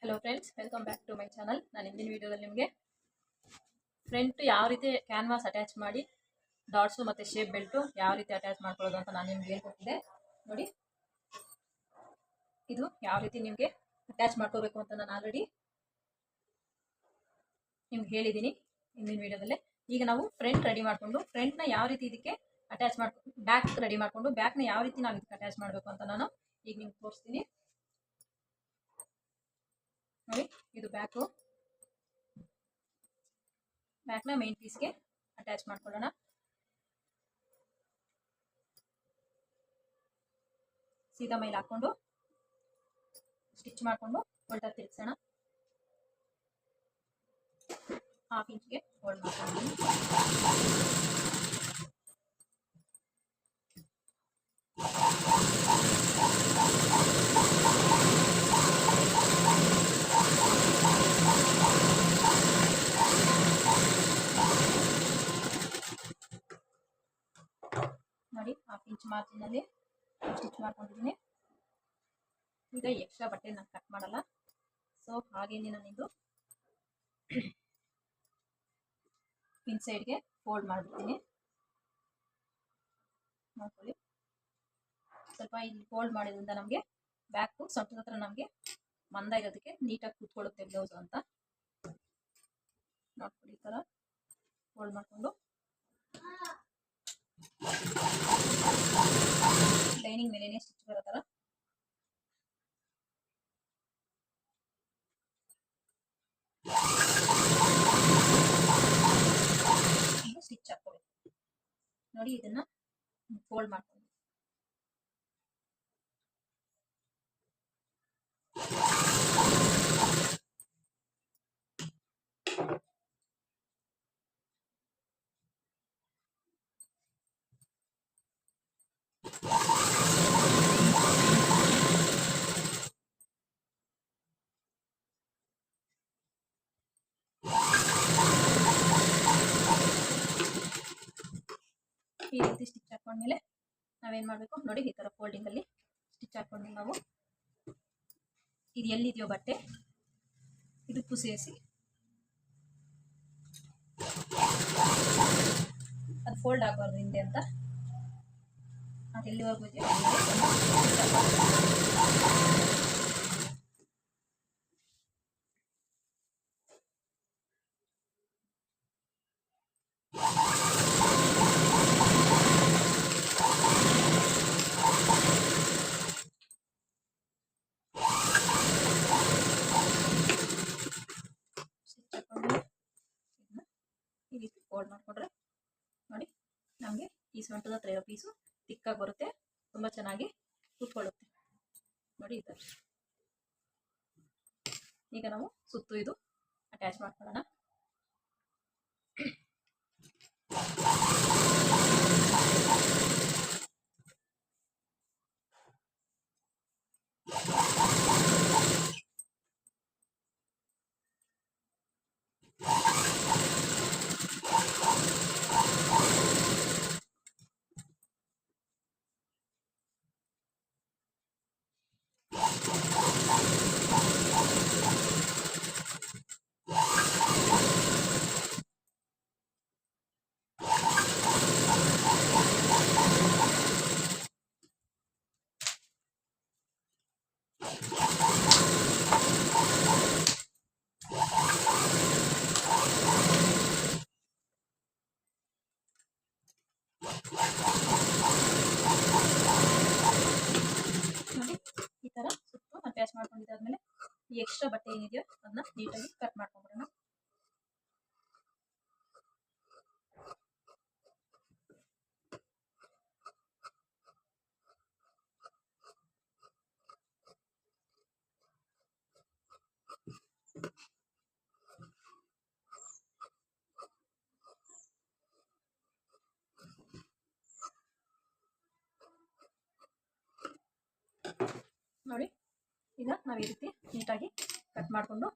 Hello friends, welcome back to my channel. ನಾನು ಇಂದಿನ ವಿಡಿಯೋದಲ್ಲಿ ನಿಮಗೆ ಫ್ರಂಟ್ ಯಾವ ರೀತಿ ಕ್ಯಾನ್ವಾಸ್ ಅಟ್ಯಾಚ್ ಮಾಡಿ ಡಾಟ್ಸು ಮತ್ತು ಶೇಪ್ ಬೆಲ್ಟು ಯಾವ ರೀತಿ ಅಟ್ಯಾಚ್ ಮಾಡ್ಕೊಳ್ಳೋದು ಅಂತ ನಾನು ನಿಮ್ಗೆ ಹೇಳ್ಕೊಟ್ಟಿದ್ದೆ. ನೋಡಿ, ಇದು ಯಾವ ರೀತಿ ನಿಮಗೆ ಅಟ್ಯಾಚ್ ಮಾಡ್ಕೋಬೇಕು ಅಂತ ನಾನು ಆಲ್ರೆಡಿ ನಿಮ್ಗೆ ಹೇಳಿದ್ದೀನಿ ಇಂದಿನ ವಿಡಿಯೋದಲ್ಲೇ. ಈಗ ನಾವು ಫ್ರಂಟ್ ರೆಡಿ ಮಾಡಿಕೊಂಡು ಫ್ರಂಟ್ನ ಯಾವ ರೀತಿ ಇದಕ್ಕೆ ಅಟ್ಯಾಚ್ ಮಾಡ್ಕೊಂಡು ಬ್ಯಾಕ್ ರೆಡಿ ಮಾಡಿಕೊಂಡು ಬ್ಯಾಕ್ನ ಯಾವ ರೀತಿ ನಾವು ಇದಕ್ಕೆ ಅಟ್ಯಾಚ್ ಮಾಡಬೇಕು ಅಂತ ನಾನು ಈಗ ನಿಮ್ಗೆ ತೋರಿಸ್ತೀನಿ. ನೋಡಿ, ಇದು ಬ್ಯಾಕ್ನ ಮೈನ್ ಪೀಸ್ಗೆ ಅಟ್ಯಾಚ್ ಮಾಡ್ಕೊಳ್ಳೋಣ. ಸೀದಾ ಮೈಲ್ ಹಾಕೊಂಡು ಸ್ಟಿಚ್ ಮಾಡಿಕೊಂಡು ಉಲ್ಟಾ ತಿರ್ಗಿಸೋಣ. 1/2 ಇಂಚ್ಗೆ ಹೋಲ್ಡ್ ಮಾಡ್ಕೊಂಡು ನೋಡಿ, 1/2 ಇಂಚ್ ಮಾರ್ಜಿನಲ್ಲಿ ಸ್ಟಿಚ್ ಮಾಡ್ಕೊಂಡಿದ್ದೀನಿ. ಈಗ ಎಕ್ಸ್ಟ್ರಾ ಬಟ್ಟೆ ನಾನು ಕಟ್ ಮಾಡಲ್ಲ, ಸೊ ಹಾಗೇನೆ ನಾನಿದು ಇನ್ಸೈಡ್ಗೆ ಫೋಲ್ಡ್ ಮಾಡಿಬಿಡ್ತೀನಿ. ನೋಡ್ಕೊಳ್ಳಿ, ಸ್ವಲ್ಪ ಇಲ್ಲಿ ಫೋಲ್ಡ್ ಮಾಡೋದ್ರಿಂದ ನಮಗೆ ಬ್ಯಾಕು ಸೊಂಟದ ಹತ್ರ ನಮಗೆ ಮಂದ ಇರೋದಕ್ಕೆ ನೀಟಾಗಿ ಕೂತ್ಕೊಳ್ಳುತ್ತೆ ಬ್ಲೌಸು ಅಂತ. ನೋಡ್ಕೊಳ್ಳಿ, ಈ ಥರ ಫೋಲ್ಡ್ ಮಾಡಿಕೊಂಡು ಲೈನಿಂಗ್ ಮೇಲೇನೆ ಸ್ಟಿಚ್ ಬರೋ ಥರ ಸ್ಟಿಚ್ ಹಾಕ್ಕೋಬೇಕು. ನೋಡಿ, ಇದನ್ನ ಫೋಲ್ಡ್ ಮಾಡ್ಕೊಂಡು ಈ ರೀತಿ ಸ್ಟಿಚ್ ಹಾಕೊಂಡ್ಮೇಲೆ ನಾವೇನು ಮಾಡಬೇಕು ನೋಡಿ, ಈ ಥರ ಫೋಲ್ಡಿಂಗಲ್ಲಿ ಸ್ಟಿಚ್ ಹಾಕೊಂಡ್ಮೇಲೆ ನಾವು ಇದು ಎಲ್ಲಿದೆಯೋ ಬಟ್ಟೆ ಇದಕ್ಕೂ ಸೇರಿಸಿ ಅದು ಫೋಲ್ಡ್ ಆಗಬಾರ್ದು ಹಿಂದೆ ಅಂತ, ಅದು ಎಲ್ಲಿವರೆಗೂ ಇದೆಯೋ ಈ ರೀತಿ ಫೋಲ್ಡ್ ಮಾಡಿಕೊಂಡ್ರೆ ನೋಡಿ, ನಮಗೆ ಈ ಸೊಂಟದ ಹತ್ರ ಇರೋ ಪೀಸು ತಿಕ್ಕಾಗಿ ಬರುತ್ತೆ, ತುಂಬ ಚೆನ್ನಾಗಿ ಕೂತ್ಕೊಳ್ಳುತ್ತೆ. ನೋಡಿ, ಈ ಥರ. ಈಗ ನಾವು ಸುತ್ತು ಇದು ಅಟ್ಯಾಚ್ ಮಾಡ್ಕೊಳ್ಳೋಣ. ನೋಡಿ, ಈ ಥರ ಸುತ್ತು ಅಟ್ಯಾಚ್ ಮಾಡ್ಕೊಂಡಿದ್ದಾದ್ಮೇಲೆ ಈ ಎಕ್ಸ್ಟ್ರಾ ಬಟ್ಟೆ ಏನಿದೆಯೋ ಅದನ್ನ ನೀಟಾಗಿ ಕಟ್ ಮಾಡ್ಕೊಂಡ್ಬಿಡೋಣ. ನೋಡಿ, ಈಗ ನಾವು ಈ ರೀತಿ ನೀಟಾಗಿ ಕಟ್ ಮಾಡಿಕೊಂಡು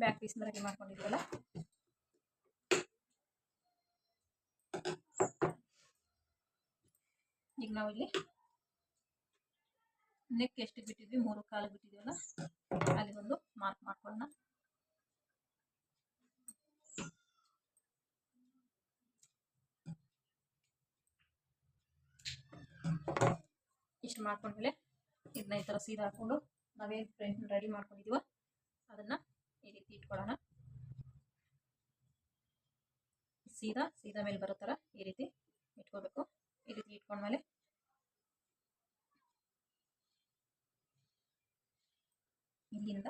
ಬ್ಯಾಕ್ ಪೀಸ್ನ ರೆಡಿ ಮಾಡ್ಕೊಂಡಿದ್ದೀವಲ್ಲ, ಈಗ ನಾವು ಇಲ್ಲಿ ನೆಕ್ ಎಷ್ಟು ಬಿಟ್ಟಿದ್ವಿ 3 ಕಾಲು ಬಿಟ್ಟಿದ್ದೀವಲ್ಲ, ಅಲ್ಲಿ ಒಂದು ಮಾರ್ಕ್ ಮಾಡ್ಕೊಳ್ಳೋಣ. ಇಷ್ಟು ಮಾಡ್ಕೊಂಡ್ಮೇಲೆ ಇದನ್ನ ಈ ಥರ ಸೀದಾ ಹಾಕೊಂಡು ನಾವೇನು ಫ್ರಂಟ್ ರೆಡಿ ಮಾಡ್ಕೊಂಡಿದೀವೋ ಅದನ್ನು ಈ ರೀತಿ ಇಟ್ಕೊಳ್ಳೋಣ. ಸೀದಾ ಮೇಲೆ ಬರೋ ಥರ ಈ ರೀತಿ ಇಟ್ಕೋಬೇಕು. ಈ ರೀತಿ ಇಟ್ಕೊಂಡ್ಮೇಲೆ ಇಲ್ಲಿಂದ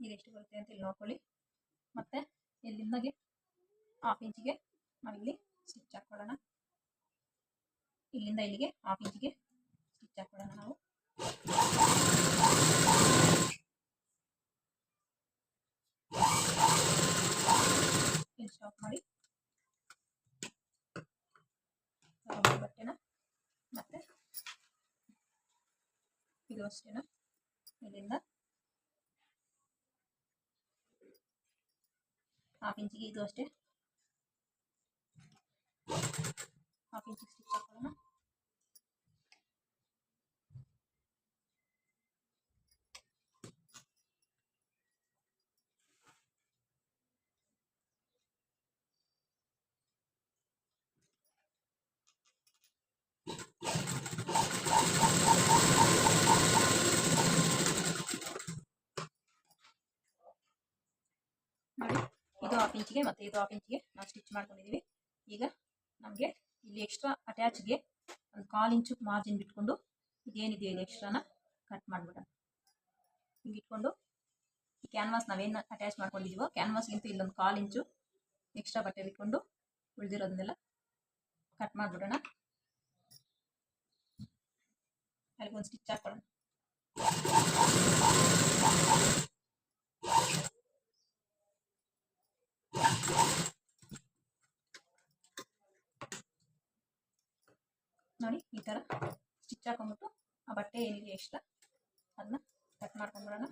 ಇದೆಷ್ಟು ಬರುತ್ತೆ ಅಂತ ಇಲ್ಲಿ ನೋಡ್ಕೊಳ್ಳಿ. ಮತ್ತೆ ಇಲ್ಲಿಂದಾಗೆ 1/2 ಇಂಚಿಗೆ ನಾವಿಲ್ಲಿ ಸ್ಟಿಚ್ ಹಾಕೊಳ್ಳೋಣ. ಇಲ್ಲಿಂದ ಇಲ್ಲಿಗೆ 1/2 ಇಂಚಿಗೆ ಸ್ಟಿಚ್ ಹಾಕೊಳ್ಳೋಣ. ನಾವು ಇಲ್ಲಿ ಸ್ಟಾಪ್ ಮಾಡಿ ಬಟ್ಟೆನ ಮತ್ತೆ ಇದು ಅಷ್ಟೇನ ಇಲ್ಲಿಂದ 1/2 ಇಂಚಿಗೆ ಇದು ಅಷ್ಟೇ 1/2 ಇಂಚಿಗೆ ಸ್ಟಿಚ್ ಹಾಕೊಳ್ಳೋಣ. ನೋಡಿ, ಇದು 1/2 ಇಂಚಿಗೆ ಮತ್ತೆ ಇದು 1/2 ಇಂಚಿಗೆ ನಾವು ಸ್ಟಿಚ್ ಮಾಡ್ಕೊಂಡಿದ್ದೀವಿ. ಈಗ ನಮಗೆ ಇಲ್ಲಿ ಎಕ್ಸ್ಟ್ರಾ ಅಟ್ಯಾಚ್ಗೆ ಒಂದು 1/4 ಇಂಚು ಮಾರ್ಜಿನ್ ಬಿಟ್ಕೊಂಡು ಇದೇನಿದೆಯೋ ಇದು ಎಕ್ಸ್ಟ್ರಾನ ಕಟ್ ಮಾಡಿಬಿಡೋಣ. ಹಿಂಗೆ ಇಟ್ಕೊಂಡು ಈ ಕ್ಯಾನ್ವಾಸ್ ನಾವೇನು ಅಟ್ಯಾಚ್ ಮಾಡ್ಕೊಂಡಿದ್ದೀವೋ ಕ್ಯಾನ್ವಾಸ್ಗಿಂತ ಇಲ್ಲೊಂದು 1/4 ಇಂಚು ಎಕ್ಸ್ಟ್ರಾ ಬಟ್ಟೆ ಬಿಟ್ಕೊಂಡು ಉಳಿದಿರೋದನ್ನೆಲ್ಲ ಕಟ್ ಮಾಡಿಬಿಡೋಣ. ಅಲ್ಲಿಗೊಂದು ಸ್ಟಿಚ್ ಹಾಕೊಳ್ಳೋಣ. ನೋಡಿ, ಈ ಥರ ಸ್ಟಿಚ್ ಹಾಕೊಂಡ್ಬಿಟ್ಟು ಆ ಬಟ್ಟೆ ಏನಿದೆ ಎಕ್ಸ್ಟ್ರಾ ಅದನ್ನ ಕಟ್ ಮಾಡ್ಕೊಂಡ್ಬಿಡೋಣ.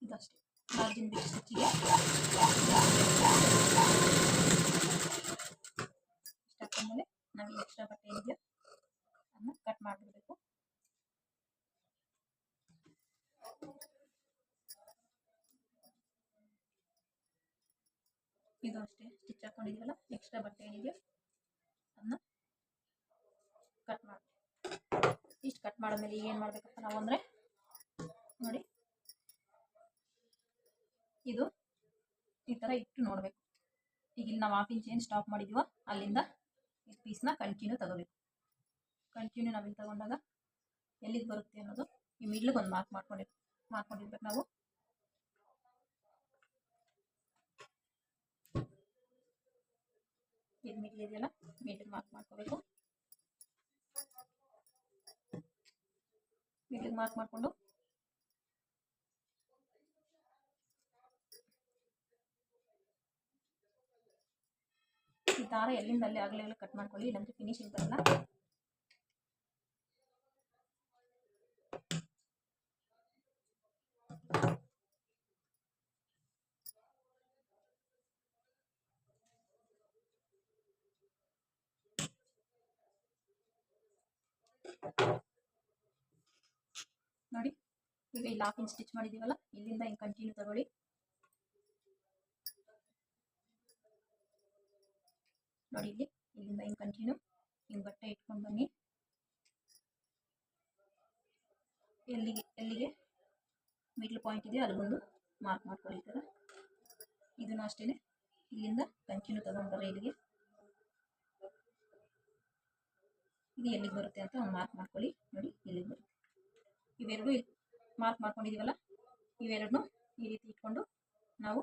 ಇದಷ್ಟೇ ಮಾರ್ಜಿನ್ ಬಿಟ್ಟು ಸ್ಟಿಚ್ಚಿಗೆ ಇಷ್ಟ ಹಾಕೊಂಡ್ಮೇಲೆ ನಾವು ಎಕ್ಸ್ಟ್ರಾ ಬಟ್ಟೆ ಏನಿದೆಯೋ ಅದನ್ನ ಕಟ್ ಮಾಡಿಬಿಡ್ಬೇಕು. ಇದು ಅಷ್ಟೇ ಸ್ಟಿಚ್ ಹಾಕೊಂಡಿದ್ದೀವಲ್ಲ ಎಕ್ಸ್ಟ್ರಾ ಬಟ್ಟೆ ಏನಿದೆಯೋ ಅದನ್ನ ಕಟ್ ಮಾಡಿ ಇಷ್ಟು ಕಟ್ ಮಾಡಿದ್ಮೇಲೆ ಏನು ಮಾಡಬೇಕಂತ ನಾವು ಅಂದರೆ ನೋಡಿ, ಇದು ಈ ಥರ ಇಟ್ಟು ನೋಡಬೇಕು. ಈಗ ಇಲ್ಲಿ ನಾವು 1/2 ಇಂಚ್ ಏನು ಸ್ಟಾಪ್ ಮಾಡಿದ್ದೀವೋ ಅಲ್ಲಿಂದ ಈ ಪೀಸ್ನ ಕಂಟಿನ್ಯೂ ತಗೋಬೇಕು. ಕಂಟಿನ್ಯೂ ನಾವಿಲ್ಲಿ ತಗೊಂಡಾಗ ಎಲ್ಲಿಗೆ ಬರುತ್ತೆ ಅನ್ನೋದು ಈ ಮಿಡ್ಲಿಗೆ ಒಂದು ಮಾರ್ಕ್ ಮಾಡ್ಕೊಂಡಿರ್ಬೇಕು ನಾವು. ಇದು ಮಿಡ್ಲ್ ಇದೆಯಲ್ಲ, ಮಿಡ್ಲಿಗೆ ಮಾರ್ಕ್ ಮಾಡ್ಕೋಬೇಕು. ಮಿಡ್ಲಿಗೆ ಮಾರ್ಕ್ ಮಾಡಿಕೊಂಡು ಈ ದಾರ ಎಲ್ಲಿಂದ ಅಲ್ಲಿ ಆಗಲೇ ಕಟ್ ಮಾಡ್ಕೊಳ್ಳಿ, ಇಲ್ಲಾಂದ್ರೆ ಫಿನಿಶಿಂಗ್ ಬರಲ್ಲ. ನೋಡಿ, ಈಗ ಇಲ್ಲಿ 1/2 ಇಂಚ್ ಸ್ಟಿಚ್ ಮಾಡಿದ್ದೀವಲ್ಲ, ಇಲ್ಲಿಂದ ಹಿಂಗೆ ಕಂಟಿನ್ಯೂ ತಗೊಳ್ಳಿ. ನೋಡಿ, ಇಲ್ಲಿಂದ ಹಿಂಗೆ ಕಂಟಿನ್ಯೂ ಹಿಂಗೆ ಬಟ್ಟೆ ಇಟ್ಕೊಂಡು ಬನ್ನಿ. ಎಲ್ಲಿಗೆ ಮಿಡ್ಲ್ ಪಾಯಿಂಟ್ ಇದೆಯೋ ಅಲ್ಲಿಗೊಂದು ಮಾರ್ಕ್ ಮಾಡ್ಕೊಳ್ಳಿ. ಈ ಥರ ಇದನ್ನು ಅಷ್ಟೇ ಇಲ್ಲಿಂದ ಕಂಟಿನ್ಯೂ ತಗೊಂಡು ಬರ್ರಿ. ಇಲ್ಲಿಗೆ ಇದು ಎಲ್ಲಿಗೆ ಬರುತ್ತೆ ಅಂತ ಒಂದು ಮಾರ್ಕ್ ಮಾಡ್ಕೊಳ್ಳಿ. ನೋಡಿ, ಇಲ್ಲಿಗೆ ಬರುತ್ತೆ. ಇವೆರಡು ಮಾರ್ಕ್ ಮಾಡ್ಕೊಂಡಿದ್ದೀವಲ್ಲ, ಇವೆರಡನ್ನೂ ಈ ರೀತಿ ಇಟ್ಕೊಂಡು ನಾವು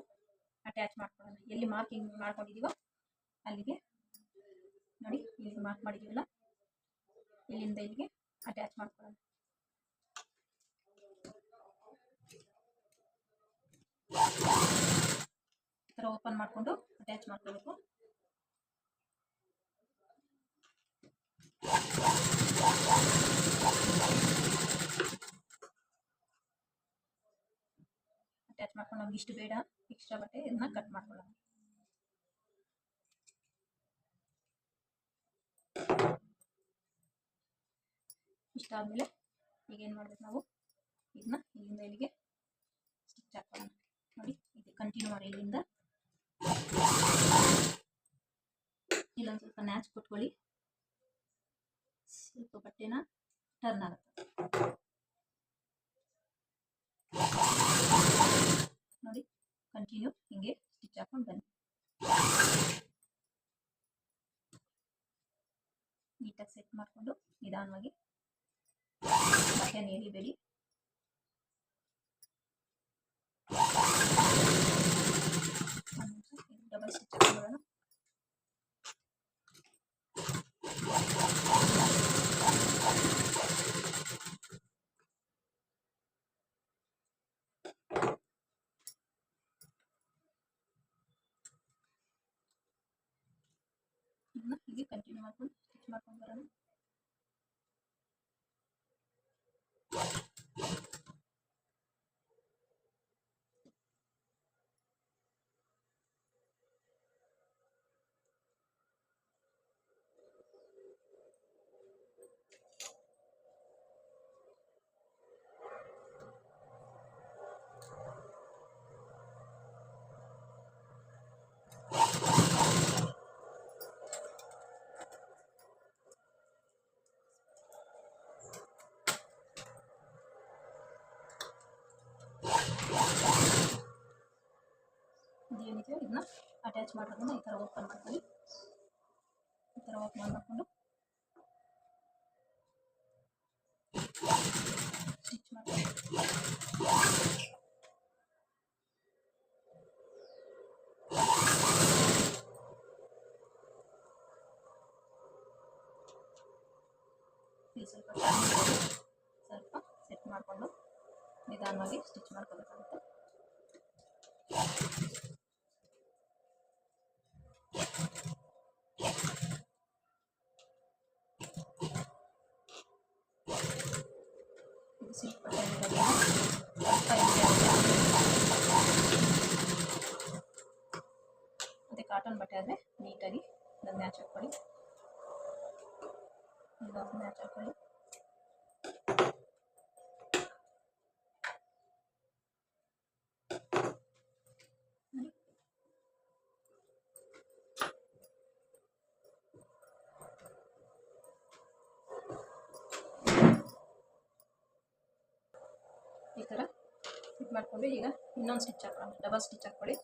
ಅಟ್ಯಾಚ್ ಮಾಡ್ಕೊಳ್ಳೋಣ. ಎಲ್ಲಿ ಮಾರ್ಕಿಂಗ್ ಮಾಡ್ಕೊಂಡಿದ್ದೀವೋ ಅಲ್ಲಿಗೆ ನೋಡಿ, ಇಲ್ಲಿಗೆ ಮಾರ್ಕ್ ಮಾಡಿದ್ದೀವಲ್ಲ, ಇಲ್ಲಿಂದ ಇಲ್ಲಿಗೆ ಅಟ್ಯಾಚ್ ಮಾಡ್ಕೊಳ್ಳೋಣ. ಈ ಥರ ಓಪನ್ ಮಾಡಿಕೊಂಡು ಅಟ್ಯಾಚ್ ಮಾಡ್ಕೋಬೇಕು. ಅಟ್ಯಾಚ್ ಮಾಡ್ಕೊಂಡು ನಮ್ಗೆ ಇಷ್ಟು ಬೇಡ ಎಕ್ಸ್ಟ್ರಾ ಬಟ್ಟೆ ಇದನ್ನ ಕಟ್ ಮಾಡ್ಕೊಳ್ಳೋಣ. ಇಷ್ಟಾದಮೇಲೆ ಈಗ ಏನು ಮಾಡಬೇಕು ನಾವು ಇದನ್ನ ಇಲ್ಲಿಂದ ಇಲ್ಲಿಗೆ ಸ್ಟಿಚ್ ಹಾಕೋಣ. ನೋಡಿ ಇದು ಕಂಟಿನ್ಯೂ ಮಾಡಿ ಇಲ್ಲಿಂದ ಇಲ್ಲೊಂದು ಸ್ವಲ್ಪ ನ್ಯಾಚ್ ಕೊಟ್ಕೊಳ್ಳಿ, ಸ್ವಲ್ಪ ಬಟ್ಟೆನ ಟರ್ನ್ ಆಗುತ್ತೆ. ನೋಡಿ ಕಂಟಿನ್ಯೂ ಹಿಂಗೆ ಸ್ಟಿಚ್ ಹಾಕೊಂಡು ಬನ್ನಿ. ನೀಟಾಗಿ ಸೆಟ್ ಮಾಡಿಕೊಂಡು ನಿಧಾನವಾಗಿ ಬಟ್ಟೆನ ಎಳಿಬೇಡಿ. ಡಬಲ್ ಸ್ಟಿಚ್ ಹಾಕೊಳ್ಳೋಣ. ಹೀಗೆ ಕಂಟಿನ್ಯೂ ಮಾಡ್ಕೊಂಡು ಸ್ಟಿಚ್ ಮಾಡ್ಕೊಂಡು ಬರೋಣ. ಇದೇನಿದೆಯೋ ಇದನ್ನ ಅಟ್ಯಾಚ್ ಮಾಡೋದನ್ನ ಈ ಥರ ಓಪನ್ ಮಾಡ್ಕೊಳ್ಳಿ. ಈ ಥರ ಓಪನ್ ಮಾಡಿಕೊಂಡು ಸ್ಟಿಚ್ ಮಾಡ್ಕೊಳ್ಳಿ. ಸ್ವಲ್ಪ ಸೆಟ್ ಮಾಡಿಕೊಂಡು ನಿಧಾನವಾಗಿ ಸ್ಟಿಚ್ ಮಾಡ್ಕೋಬೇಕಾಗುತ್ತೆ. ಮತ್ತು ಕಾಟನ್ ಬಟ್ಟೆ ಆದರೆ ನೀಟಾಗಿ ಅದನ್ನು ಮ್ಯಾಚ್ ಹಾಕ್ಕೊಳ್ಳಿ. ಮ್ಯಾಚ್ ಹಾಕ್ಕೊಳ್ಳಿ. ಈ ಥರ ಫಿಟ್ ಮಾಡಿಕೊಂಡು ಈಗ ಇನ್ನೊಂದು ಸ್ಟಿಚ್ ಹಾಕೋಣ. ಡಬಲ್ ಸ್ಟಿಚ್ ಹಾಕ್ಕೊಳ್ಳಿ.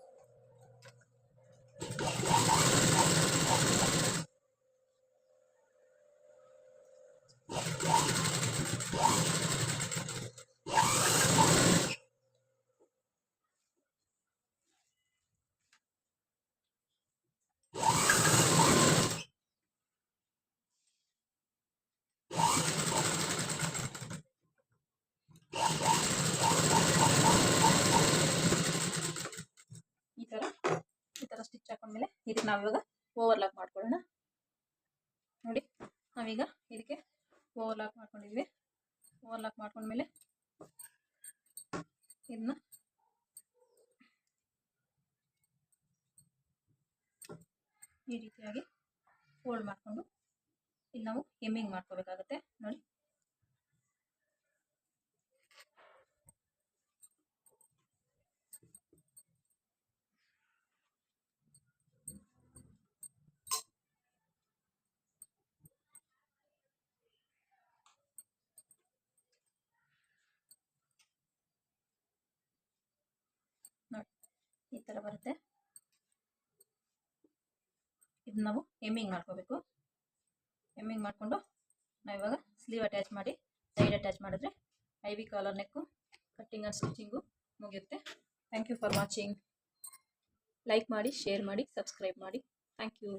ಈ ಥರ ಸ್ಟಿಚ್ ಹಾಕೊಂಡ್ಮೇಲೆ ಇದಕ್ಕೆ ನಾವಿವಾಗ ಓವರ್ಲಾಕ್ ಮಾಡ್ಕೊಳ್ಳೋಣ. ನೋಡಿ ನಾವೀಗ ಇದಕ್ಕೆ ಓವರ್ಲಾಕ್ ಮಾಡ್ಕೊಂಡಿದ್ವಿ. ಓವರ್ಲಾಕ್ ಮಾಡ್ಕೊಂಡ್ಮೇಲೆ ಇದನ್ನ ಈ ರೀತಿಯಾಗಿ ಫೋಲ್ಡ್ ಮಾಡಿಕೊಂಡು ಇಲ್ಲಿ ನಾವು ಹೆಮ್ಮಿಂಗ್ ಮಾಡ್ಕೋಬೇಕಾಗುತ್ತೆ. ನೋಡಿ ಈ ಥರ ಬರುತ್ತೆ. ಇದು ನಾವು ಹೆಮ್ಮಿಂಗ್ ಮಾಡ್ಕೋಬೇಕು. ಹೆಮ್ಮಿಂಗ್ ಮಾಡಿಕೊಂಡು ನಾವಿವಾಗ ಸ್ಲೀವ್ ಅಟ್ಯಾಚ್ ಮಾಡಿ ಸೈಡ್ ಅಟ್ಯಾಚ್ ಮಾಡಿದ್ರೆ ಐವಿ collar neck cutting and stitching ಮುಗಿಯುತ್ತೆ. Thank you for watching. Like ಮಾಡಿ, ಶೇರ್ ಮಾಡಿ, ಸಬ್ಸ್ಕ್ರೈಬ್ ಮಾಡಿ. Thank you.